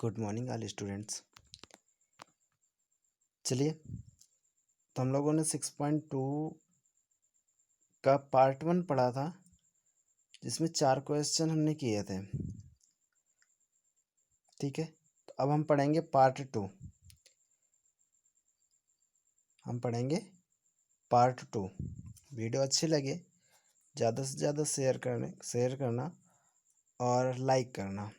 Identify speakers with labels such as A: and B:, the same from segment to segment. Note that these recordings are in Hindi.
A: Good morning all students. चलिए, तो हम लोगों ने 6.2 का पार्ट 1 पढ़ा था, जिसमें 4 क्वेश्चन हमने किए थे। ठीक है, तो अब हम पढ़ेंगे पार्ट 2। वीडियो अच्छी लगे ज़्यादा से ज़्यादा शेयर करना और लाइक करना।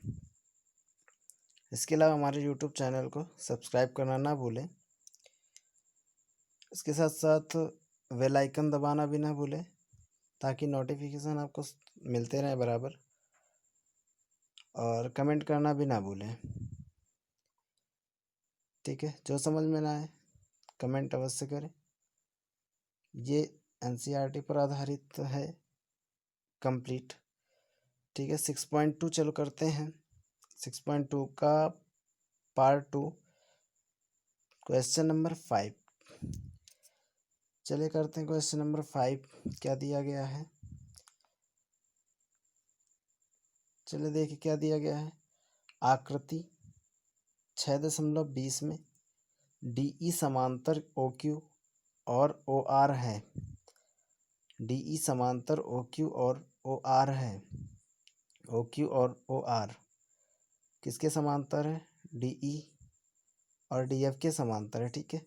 A: इसके अलावा हमारे यूट्यूब चैनल को सब्सक्राइब करना ना भूलें। इसके साथ साथ बेल आइकन दबाना भी ना भूलें, ताकि नोटिफिकेशन आपको मिलते रहे बराबर, और कमेंट करना भी ना भूलें। ठीक है, जो समझ में ना आए कमेंट अवश्य करें। ये एनसीईआरटी पर आधारित है कंप्लीट। ठीक है, 6.2 चलो करते हैं। 6.2 का पार्ट 2 क्वेश्चन नंबर 5। चलिए करते हैं क्वेश्चन नंबर 5। क्या दिया गया है, चलिए देखिए क्या दिया गया है। आकृति 6.20 में DE समांतर OQ और OR है। DE समांतर OQ और OR है। OQ और OR किसके समांतर है? DE और DF के समांतर है। ठीक है,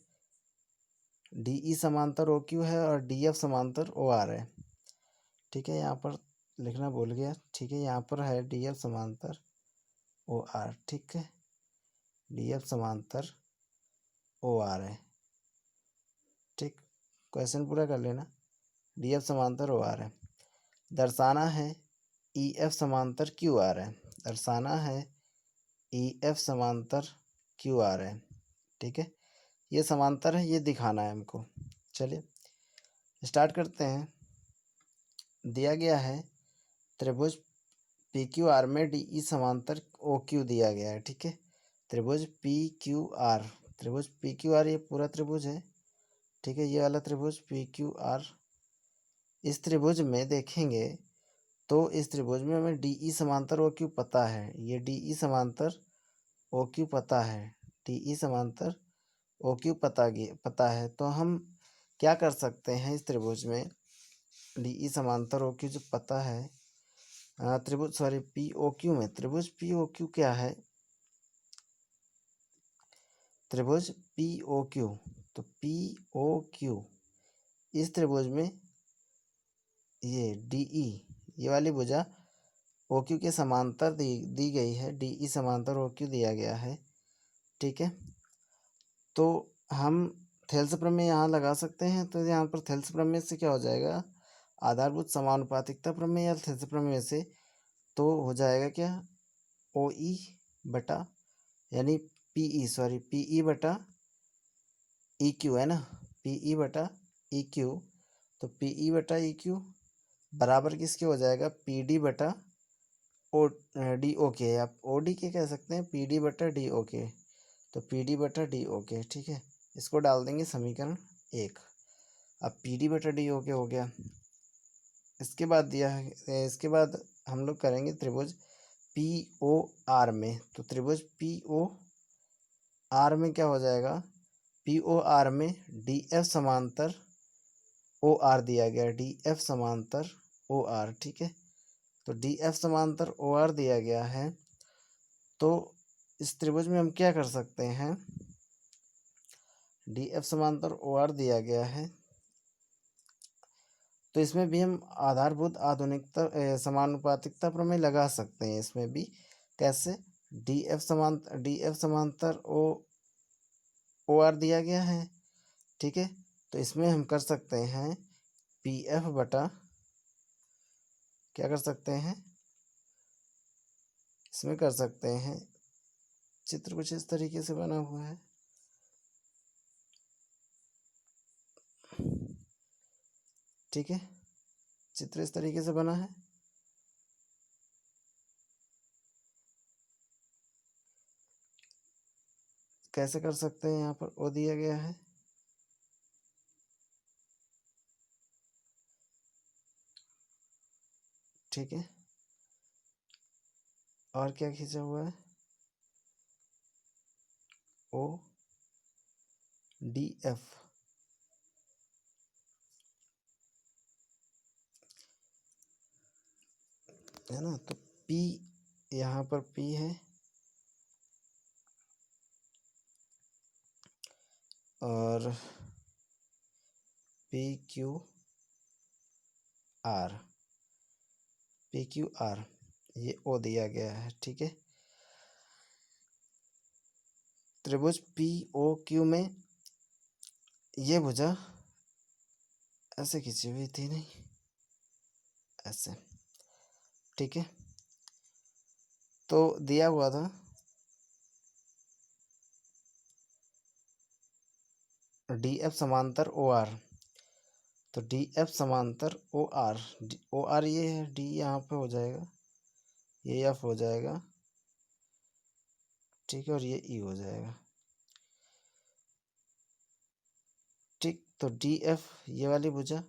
A: DE समांतर OQ है और DF समांतर OR है। ठीक है, यहाँ पर लिखना भूल गया। ठीक है, यहाँ पर है DF समांतर OR। ठीक है, DF समांतर OR है। ठीक, क्वेश्चन पूरा कर लेना। DF समांतर OR है। दर्शाना है EF समांतर QR है। दर्शाना है EF समांतर QR है। ठीक है, ये समांतर है, ये दिखाना है हमको। चलिए स्टार्ट करते हैं। दिया गया है त्रिभुज PQR में DE समांतर OQ दिया गया है। ठीक है, त्रिभुज PQR ये पूरा त्रिभुज है। ठीक है, ये वाला त्रिभुज PQR। इस त्रिभुज में देखेंगे तो इस त्रिभुज में हमें DE समांतर OQ पता है। ये DE समांतर OQ पता है। DE समांतर OQ पता है, तो हम क्या कर सकते हैं इस त्रिभुज में DE समांतर OQ जो पता है, त्रिभुज POQ क्या है? त्रिभुज POQ, तो POQ इस त्रिभुज में ये DE ये वाली भुजा OQ के समांतर दी गई है। DE समांतर OQ दिया गया है। ठीक है, तो हम थेल्स प्रमेय यहाँ लगा सकते हैं। तो यहाँ पर थेल्स प्रमेय से क्या हो जाएगा? आधारभूत समानुपातिकता प्रमेय या थेल्स प्रमेय से तो हो जाएगा क्या? OE बटा यानी PE बटा EQ है ना। PE बटा EQ, तो PE बटा EQ बराबर किसके हो जाएगा? PD बटा DOK। आप OD कह सकते हैं, PD बटा DOK, तो PD बटा DOK। ठीक है, इसको डाल देंगे समीकरण 1। अब PD बटा DOK हो गया। इसके बाद दिया है, इसके बाद हम लोग करेंगे त्रिभुज POR में। तो त्रिभुज POR में क्या हो जाएगा? POR में DF समांतर OR दिया गया, DF समांतर OR। ठीक है, तो DF समांतर OR दिया गया है। तो इस त्रिभुज में हम क्या कर सकते हैं? DF समांतर OR दिया गया है, तो इसमें भी हम आधारभूत समानुपातिकता प्रमेय लगा सकते हैं। इसमें भी कैसे? DF समांतर OR दिया गया है। ठीक है, तो इसमें हम कर सकते हैं PF बटा, क्या कर सकते हैं इसमें? कर सकते हैं, चित्र कुछ इस तरीके से बना हुआ है। ठीक है, चित्र इस तरीके से बना है। कैसे कर सकते हैं? यहाँ पर O दिया गया है। ठीक है, और क्या खींचा हुआ है? ओ डी एफ, है ना। तो पी, यहाँ पर पी है और P Q R, P Q R, ये ओ दिया गया है, ठीक है। त्रिभुज पी ओ क्यू में ये भुजा ऐसे खींची हुई थी, नहीं ऐसे, ठीक है। तो दिया हुआ था डी एफ समांतर ओ आर, तो डी एफ समांतर ओ आर, ओ आर ये है, डी यहाँ पे हो जाएगा, ये एफ हो जाएगा, ठीक है, और ये ई हो जाएगा, ठीक। तो डी एफ ये वाली भुजा,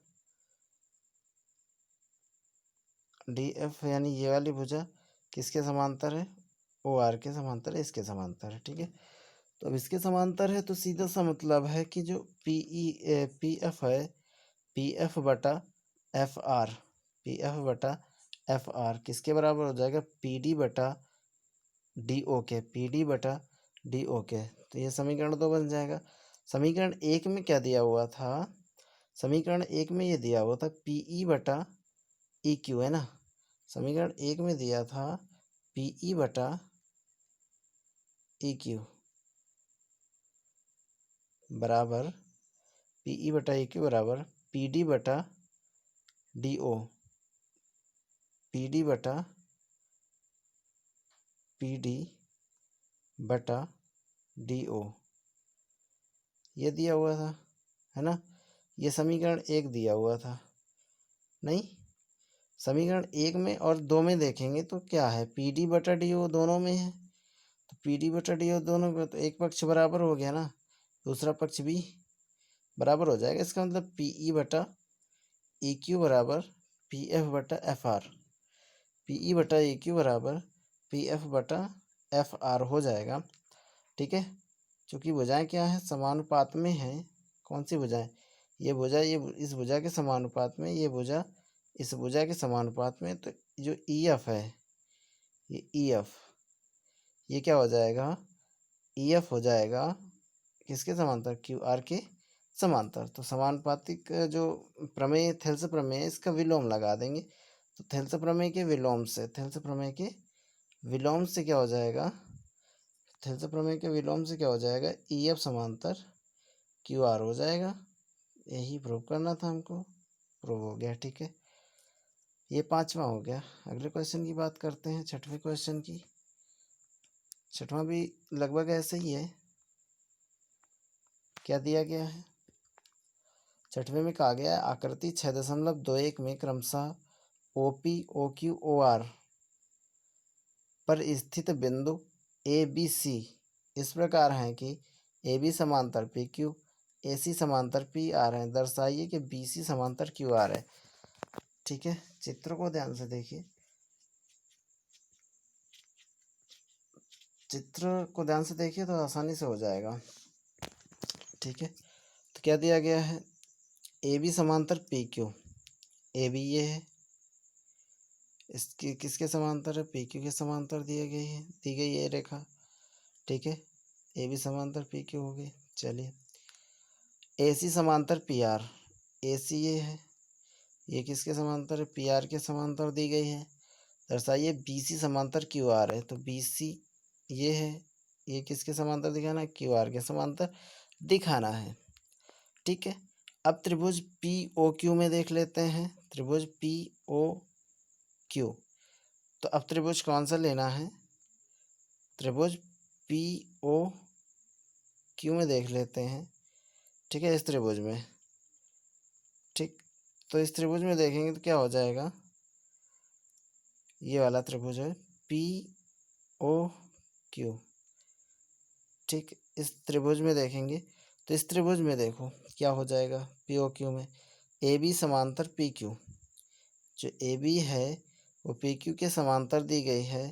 A: डी एफ यानी ये वाली भुजा किसके समांतर है, ओ आर के समांतर है, इसके समांतर है, ठीक है। तो अब इसके समांतर है तो सीधा सा मतलब है कि जो पी एफ है, पी एफ बटा एफ आर, पी एफ बटा एफ आर किसके बराबर हो जाएगा, पी डी बटा डी ओ के, पी डी बटा डी ओ के। तो ये समीकरण 2 बन जाएगा। समीकरण 1 में क्या दिया हुआ था, समीकरण 1 में ये दिया हुआ था पी ई बटा ई क्यू, है ना। समीकरण 1 में दिया था पी ई बटा ई क्यू बराबर, पी ई बटा ई क्यू बराबर पी डी बटा डी ओ, पी डी बटा पी डी बटा डी ओ, ये दिया हुआ था, है ना। ये समीकरण 1 दिया हुआ था, नहीं, समीकरण 1 में और 2 में देखेंगे तो क्या है, पी डी बटा डी ओ दोनों में है, तो पी डी बटा डी ओ दोनों में, तो एक पक्ष बराबर हो गया ना, दूसरा पक्ष भी बराबर हो जाएगा। इसका मतलब पी ई बटा ई क्यू बराबर पी एफ बटा एफ आर, पी ई बटा ई क्यू बराबर पी एफ बटा एफ आर हो जाएगा, ठीक है। चूँकि भुजाएं क्या है, समानुपात में है। कौन सी भुजाएं, ये भुजा, ये इस भुजा के समानुपात में, ये भुजा इस भुजा के समानुपात में। तो जो ई एफ है, ये ई एफ, ये क्या हो जाएगा, ई एफ हो जाएगा किसके समांतर, क्यू आर के समांतर। तो समानुपातिक जो प्रमेय, थेल्स प्रमेय, इसका विलोम लगा देंगे। तो थेल्स प्रमेय के विलोम से, थेल्स प्रमेय के विलोम से क्या हो जाएगा, थेल्स प्रमेय के विलोम से क्या हो जाएगा, ई एफ समांतर क्यू आर हो जाएगा। यही प्रूव करना था हमको, प्रूव हो गया, ठीक है। ये 5वां हो गया। अगले क्वेश्चन की बात करते हैं, 6वें क्वेश्चन की। 6वां भी लगभग ऐसे ही है। क्या दिया गया है, 6वें में कहा गया है आकृति 6.21 में क्रमशः O P O Q O R पर स्थित बिंदु ए बी सी इस प्रकार हैं कि ए बी समांतर पी क्यू, ए सी समांतर पी आर है। दर्शाइए कि बी सी समांतर क्यू आर है, ठीक है। चित्र को ध्यान से देखिए, चित्र को ध्यान से देखिए तो आसानी से हो जाएगा, ठीक है। तो क्या दिया गया है, ए बी समांतर पी क्यू, ए बी ये है, इसकी किसके समांतर है, पी क्यू के समांतर दी गई है रेखा, ठीक है। ए बी समांतर पी क्यू हो गई। चलिए, ए सी समांतर पी आर, ए सी ये है, ये किसके समांतर है, पी आर के समांतर दी गई है। दर्शाइए बी सी समांतर क्यू आर है, तो बी सी ये है, ये किसके समांतर दिखाना है, क्यू आर के समांतर दिखाना है, ठीक है। अब त्रिभुज पी ओ क्यू में देख लेते हैं, त्रिभुज पी ओ क्यू। तो अब त्रिभुज कौन सा लेना है, त्रिभुज पी ओ क्यू में देख लेते हैं, ठीक है। इस त्रिभुज में, ठीक, तो इस त्रिभुज में देखेंगे तो क्या हो जाएगा, ये वाला त्रिभुज है पी ओ क्यू, ठीक। इस त्रिभुज में देखेंगे तो इस त्रिभुज में देखो क्या हो जाएगा, पी ओ क्यू में ए बी समांतर पी क्यू, जो ए बी है वो पी क्यू के समांतर दी गई है।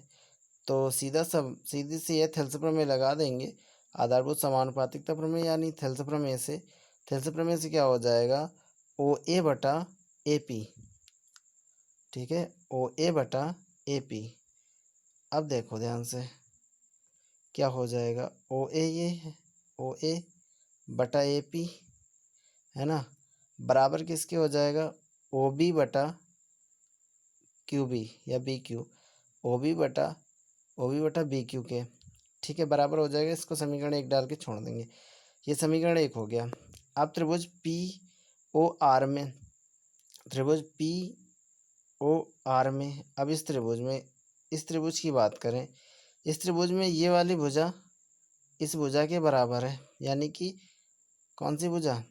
A: तो सीधी सी ये थेल्स प्रमेय लगा देंगे। आधारभूत समानुपातिकता प्रमेय यानी थेल्स प्रमेय से, थेल्स प्रमेय से क्या हो जाएगा, ओ ए बटा ए पी। ठीक है, ओ ए बटा ए पी। अब देखो ध्यान से क्या हो जाएगा, ओ ए ये है, ओ ए बटा ए पी है ना, बराबर किसके हो जाएगा, ओ बी बटा क्यू बी या बी क्यू, ओ बी बटा बी क्यू के। ठीक है, बराबर हो जाएगा। इसको समीकरण 1 डाल के छोड़ देंगे। ये समीकरण 1 हो गया। अब त्रिभुज पी ओ आर में, त्रिभुज पी ओ आर में, अब इस त्रिभुज की बात करें, इस त्रिभुज में ये वाली भुजा इस भुजा के बराबर है, यानी कि कौन सी भुजा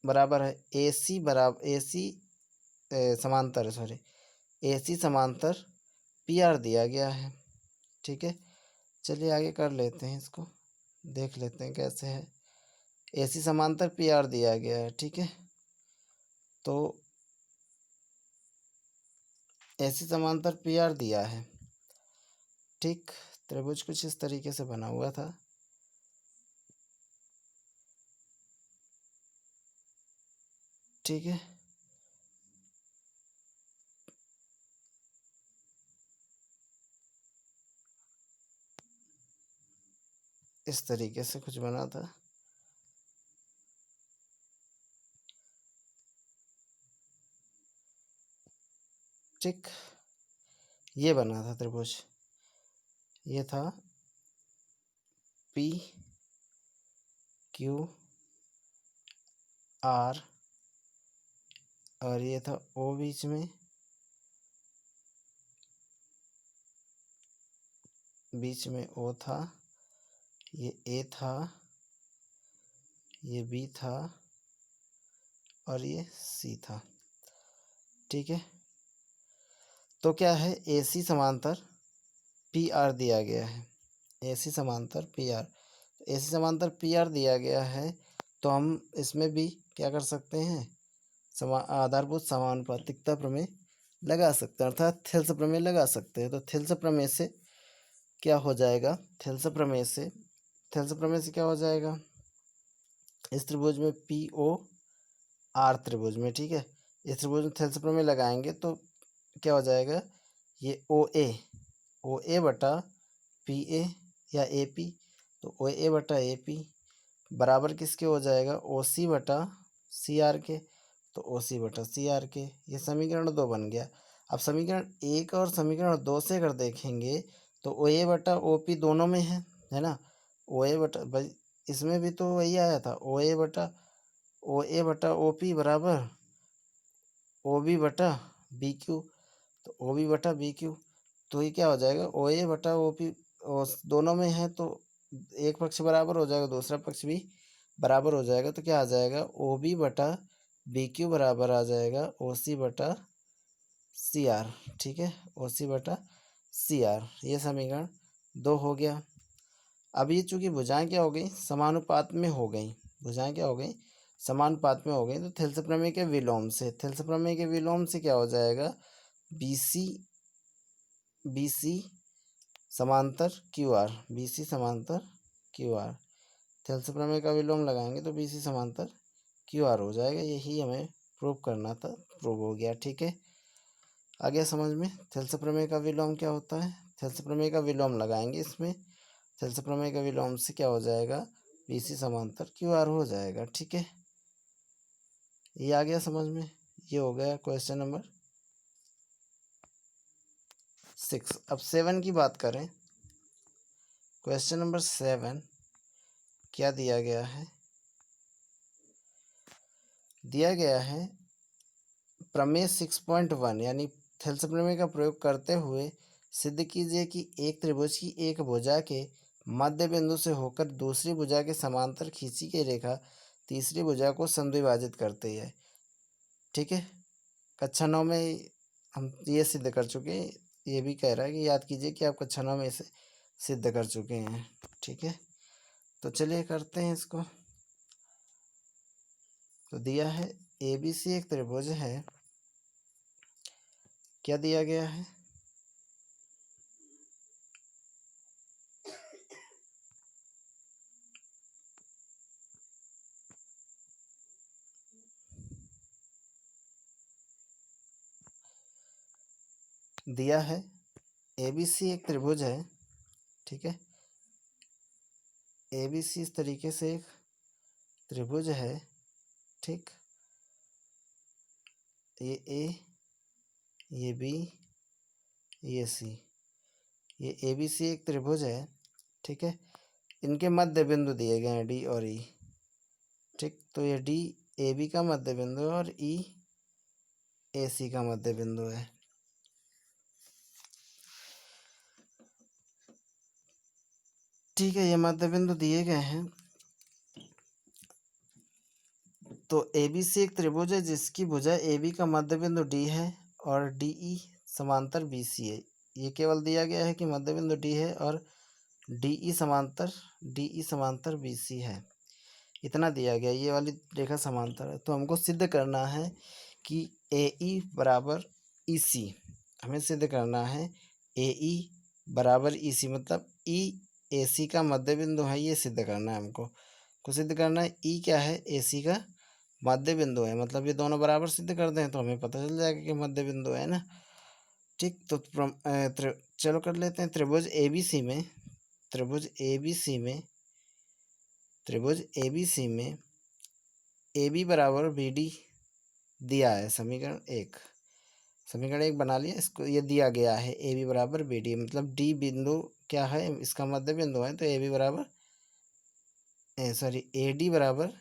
A: बराबर है, ए सी बराबर, ए सी समांतर, सॉरी ए सी समांतर पी आर दिया गया है। ठीक है, चलिए आगे कर लेते हैं, इसको देख लेते हैं कैसे है। ए सी समांतर पी आर दिया गया है। ठीक है, तो ए सी समांतर पी आर दिया है। ठीक, त्रिभुज कुछ इस तरीके से बना हुआ था। ठीक है, इस तरीके से कुछ बना था। ठीक, ये बना था त्रिभुज, ये था पी क्यू आर और ये था ओ बीच में, ओ था, ये ए था, ये बी था और ये सी था। ठीक है, तो क्या है, ए सी समांतर पी आर दिया गया है, ए सी समांतर पी आर, ए सी समांतर पी आर दिया गया है। तो हम इसमें भी क्या कर सकते हैं, आधारभूत समानुपातिकता प्रमेय लगा सकते हैं, अर्थात थेल्स प्रमेय लगा सकते हैं। तो थेल्स प्रमेय से क्या हो जाएगा, थेल्स प्रमेय से क्या हो जाएगा, इस त्रिभुज में पी ओ आर त्रिभुज में, ठीक है, इस त्रिभुज में थेल्स प्रमेय लगाएंगे तो क्या हो जाएगा, ये ओ ए बटा पी ए या ए पी, तो ओ ए बटा ए पी बराबर किसके हो जाएगा, ओ सी बटा सी आर के, तो ओ सी बटा सी आर के। ये समीकरण 2 बन गया। अब समीकरण 1 और समीकरण 2 से अगर देखेंगे तो ओ ए बटा ओ पी दोनों में है ना, ओ ए बटा भाई, इसमें भी तो वही आया था, ओ ए बटा ओ पी बराबर ओ बी बटा बी क्यू, तो ओ बी बटा बी क्यू, तो ये क्या हो जाएगा, ओ ए बटा ओ पी दोनों में है तो एक पक्ष बराबर हो जाएगा, दूसरा पक्ष भी बराबर हो जाएगा, तो क्या आ जाएगा, ओ बी बटा बी क्यू बराबर आ जाएगा ओ सी बटा सी आर। ठीक है, ओ सी बटा सी आर, ये समीकरण 2 हो गया। अब ये चूंकि भुजाएं क्या हो गई, समानुपात में हो गई, भुजाएं क्या हो गई, समानुपात में हो गई, तो थेल्स प्रमेय के विलोम से, क्या हो जाएगा, बी सी समांतर क्यू आर, बी सी समांतर क्यू आर, थेल्स प्रमेय का विलोम लगाएंगे तो बी सी समांतर क्यू आर हो जाएगा। यही हमें प्रूव करना था, प्रूव हो गया। ठीक है, आ गया समझ में, थेल्स प्रमेय का विलोम क्या होता है, थेल्स प्रमेय का विलोम लगाएंगे इसमें, थेल्स प्रमेय का विलोम से क्या हो जाएगा, बी सी समांतर क्यू आर हो जाएगा। ठीक है, ये आ गया समझ में, ये हो गया क्वेश्चन नंबर 6। अब 7 की बात करें, क्वेश्चन नंबर 7 क्या दिया गया है, दिया गया है प्रमेय 6.1 यानी थेल्स प्रमेय का प्रयोग करते हुए सिद्ध कीजिए कि एक त्रिभुज की एक भुजा के मध्य बिंदु से होकर दूसरी भुजा के समांतर खींची गई रेखा तीसरी भुजा को समद्विभाजित करती है। ठीक है, कक्षा 9 में हम ये सिद्ध कर चुके हैं, ये भी कह रहा है कि याद कीजिए कि आप कक्षा 9 में इसे सिद्ध कर चुके हैं। ठीक है, तो चलिए करते हैं इसको। तो दिया है ए बी सी एक त्रिभुज है, क्या दिया गया है, दिया है ABC एक त्रिभुज है, ठीक है। ABC इस तरीके से एक त्रिभुज है, ठीक। ये A, ये B, ये C, ये ABC एक त्रिभुज है, ठीक है। इनके मध्य बिंदु दिए गए हैं D और E, ठीक। तो ये D AB का मध्य बिंदु है और E AC का मध्य बिंदु है। ठीक है, ये मध्य बिंदु दिए गए हैं। तो ABC एक त्रिभुज है जिसकी भुजा AB का मध्य बिंदु D है और DE समांतर BC है। ये केवल दिया गया है कि मध्य बिंदु D है और DE समांतर BC है, इतना दिया गया। ये वाली रेखा समांतर है। तो हमको सिद्ध करना है कि AE बराबर EC, हमें सिद्ध करना है AE बराबर EC, मतलब E AC का मध्य बिंदु है, ये सिद्ध करना है हमको। सिद्ध करना है E क्या है, AC का मध्य बिंदु है, मतलब ये दोनों बराबर सिद्ध कर दें तो हमें पता चल जाएगा कि मध्य बिंदु है ना, ठीक। तो चलो कर लेते हैं। त्रिभुज ABC में AB बराबर BD दिया है। समीकरण एक बना लिया इसको। ये दिया गया है AB बराबर BD, मतलब D बिंदु क्या है, इसका मध्य बिंदु है। तो AB बराबर AD बराबर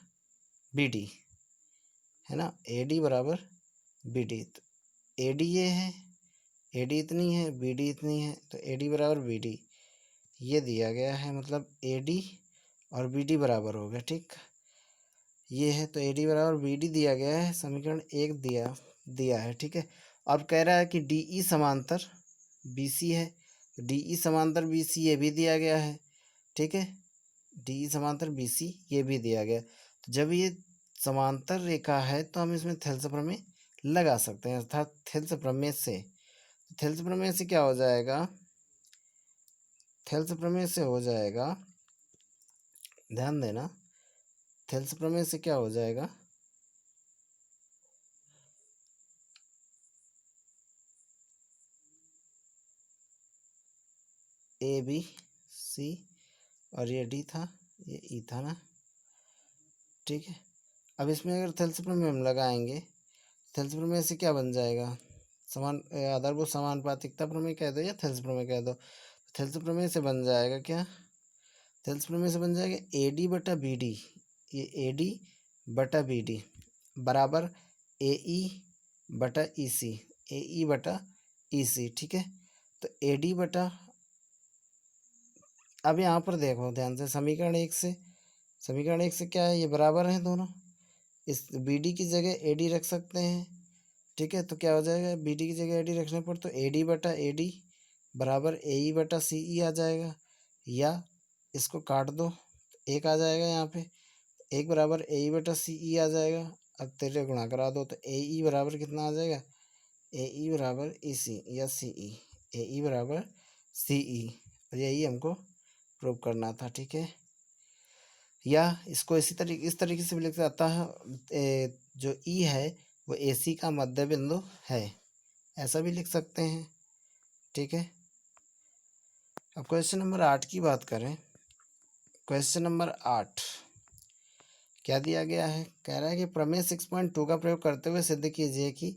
A: BD है ना, AD बराबर BD। तो AD ये है, AD इतनी है, BD इतनी है, तो AD बराबर BD ये दिया गया है, मतलब AD और BD बराबर हो गया, ठीक। ये है, तो AD बराबर BD दिया गया है, समीकरण एक दिया है, ठीक है। अब कह रहा है कि DE समांतर BC है, तो DE समांतर BC ये भी दिया गया है, ठीक है। DE समांतर BC ये भी दिया गया। तो जब ये समांतर रेखा है तो हम इसमें थेल्स प्रमेय लगा सकते हैं, अर्थात थेल्स प्रमेय से क्या हो जाएगा, थेल्स प्रमेय से हो जाएगा, ध्यान देना, थेल्स प्रमेय से क्या हो जाएगा, ABC और ये D था, ये E था ना, ठीक है। अब इसमें अगर थेल्स प्रमेय हम लगाएंगे, थेल्स प्रमेय से क्या बन जाएगा, आधारभूत समानुपातिकता प्रमेय कह दो या थेल्स प्रमेय कह दो। थेल्स प्रमेय से बन जाएगा क्या, थेल्स प्रमेय से बन जाएगा AD बटा BD, ये AD बटा BD बराबर AE बटा EC, ठीक है। तो AD बटा, अब यहाँ पर देखो ध्यान से, समीकरण एक से क्या है, ये बराबर है दोनों, इस BD की जगह AD रख सकते हैं, ठीक है। तो क्या हो जाएगा, BD की जगह AD रखने पर तो AD बटा AD बराबर AE बटा CE आ जाएगा, या इसको काट दो, एक आ जाएगा यहाँ पे, एक बराबर AE बटा CE आ जाएगा। अब तेरे गुणा करा दो तो AE बराबर कितना आ जाएगा, AE बराबर EC या CE, AE बराबर CE, और यही हमको प्रूव करना था, ठीक है। या इसको इस तरीके से भी लिख जाता है, जो E है वो AC का मध्य बिंदु है, ऐसा भी लिख सकते हैं, ठीक है। अब क्वेश्चन नंबर 8 की बात करें। क्वेश्चन नंबर 8 क्या दिया गया है, कह रहा है कि प्रमेय 6.2 का प्रयोग करते हुए सिद्ध कीजिए कि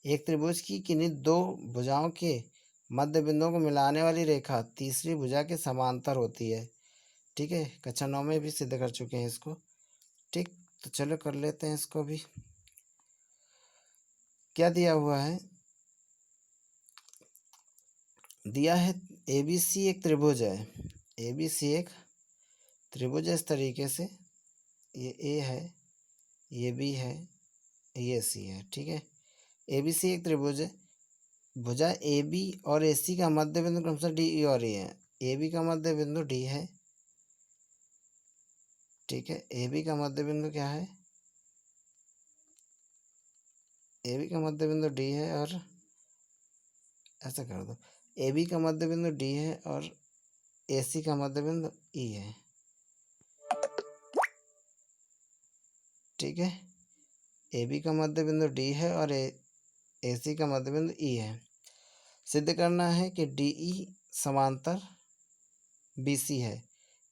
A: एक त्रिभुज की किन्हीं दो भुजाओं के मध्य बिंदुओं को मिलाने वाली रेखा तीसरी भुजा के समांतर होती है, ठीक है। कक्षा 9 में भी सिद्ध कर चुके हैं इसको, ठीक। तो चलो कर लेते हैं इसको भी। क्या दिया हुआ है, दिया है ABC एक त्रिभुज है, ABC एक त्रिभुज है इस तरीके से, ये A है, ये B है, ये C है, ठीक है। ABC एक त्रिभुज है, भुजा AB और AC का मध्य बिंदु क्रमशः DE और E है। AB का मध्य बिंदु D है, ठीक है। AB का मध्य बिंदु क्या है, AB का मध्य बिंदु D है, और ऐसा कर दो, AB का मध्य बिंदु D है और AC का मध्य बिंदु E है, ठीक है। AB का मध्य बिंदु D है और AC का मध्य बिंदु E है। सिद्ध करना है कि डीई समांतर बीसी है,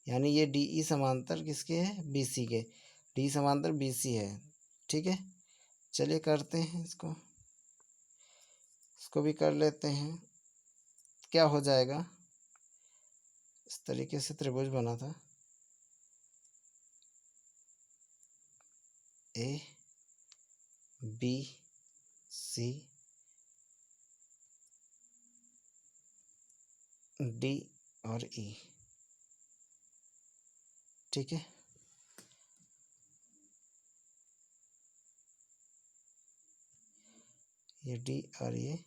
A: यानी ये डीई समांतर किसके है, बीसी के। डी समांतर बीसी है, ठीक है। चलिए करते हैं इसको भी कर लेते हैं। क्या हो जाएगा, इस तरीके से त्रिभुज बना था, ए बी सी डी और ई, ठीक है। ये डी और ये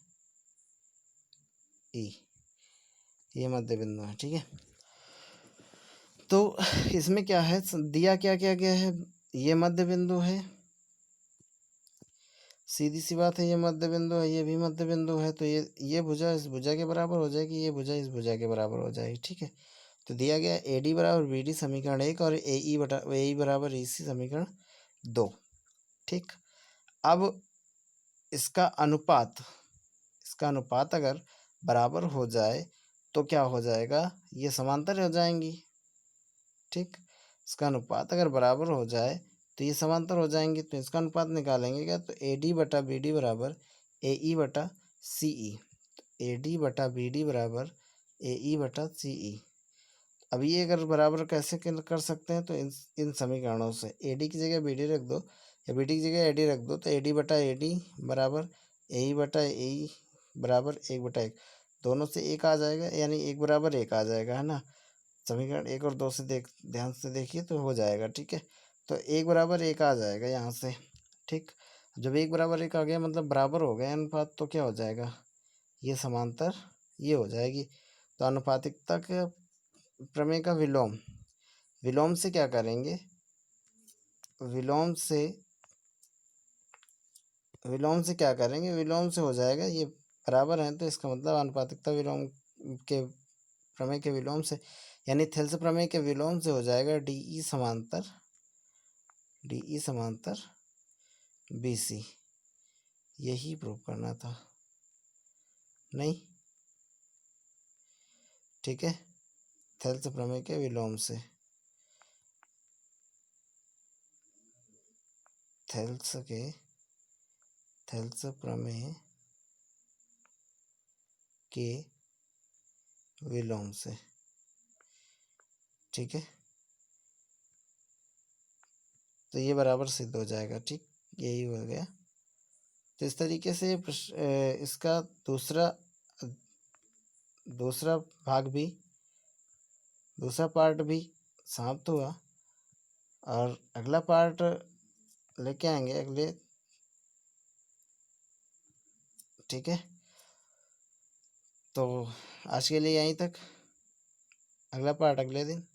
A: ई, ये मध्य बिंदु है, ठीक है। तो इसमें क्या है, दिया क्या क्या गया है, ये मध्य बिंदु है, सीधी सी बात है, ये मध्य बिंदु है, ये भी मध्य बिंदु है, तो ये भुजा इस भुजा के बराबर हो जाएगी, ये भुजा इस भुजा के बराबर हो जाएगी, ठीक है। तो दिया गया ए डी बराबर बी डी समीकरण 1 और ए ई बराबर ई सी समीकरण 2, ठीक। अब इसका अनुपात अगर बराबर हो जाए तो क्या हो जाएगा, ये समांतर हो जाएंगी, ठीक। इसका अनुपात अगर बराबर हो जाए तो ये समांतर हो जाएंगे, तो इसका अनुपात निकालेंगे क्या, तो ए डी बटा बी डी बराबर ए ई बटा सी ई, ए डी बटा बी डी बराबर ए ई बटा सी ई। अब ये अगर बराबर कैसे कर सकते हैं, तो इन समीकरणों से ए डी की जगह बी डी रख दो या बी डी की जगह ए डी रख दो, तो ए डी बटा ए डी बराबर ए ई बटा ए ई बराबर 1/1, दोनों से एक आ जाएगा, यानी 1 = 1 आ जाएगा, है ना। समीकरण 1 और 2 से ध्यान से देखिए तो हो जाएगा, ठीक है। तो 1 = 1 आ जाएगा यहाँ से, ठीक। जब 1 = 1 आ गया मतलब बराबर हो गया अनुपात, तो क्या हो जाएगा, ये समांतर ये हो जाएगी। तो अनुपातिकता के प्रमेय का विलोम से क्या करेंगे, विलोम से विलोम से हो जाएगा, ये बराबर है तो इसका मतलब अनुपातिकता विलोम के प्रमेय के विलोम से, यानी थेल्स प्रमेय के विलोम से हो जाएगा डीई समांतर बीसी। यही प्रूव करना था, नहीं, ठीक है। थेल्स प्रमेय के विलोम से, थेल्स प्रमेय के विलोम से, ठीक है। तो ये बराबर सिद्ध हो जाएगा, ठीक, यही हो गया। तो इस तरीके से इसका दूसरा भाग भी, दूसरा पार्ट भी समाप्त हुआ, और अगला पार्ट लेके आएंगे अगले, ठीक है। तो आज के लिए यहीं तक, अगला पार्ट अगले दिन।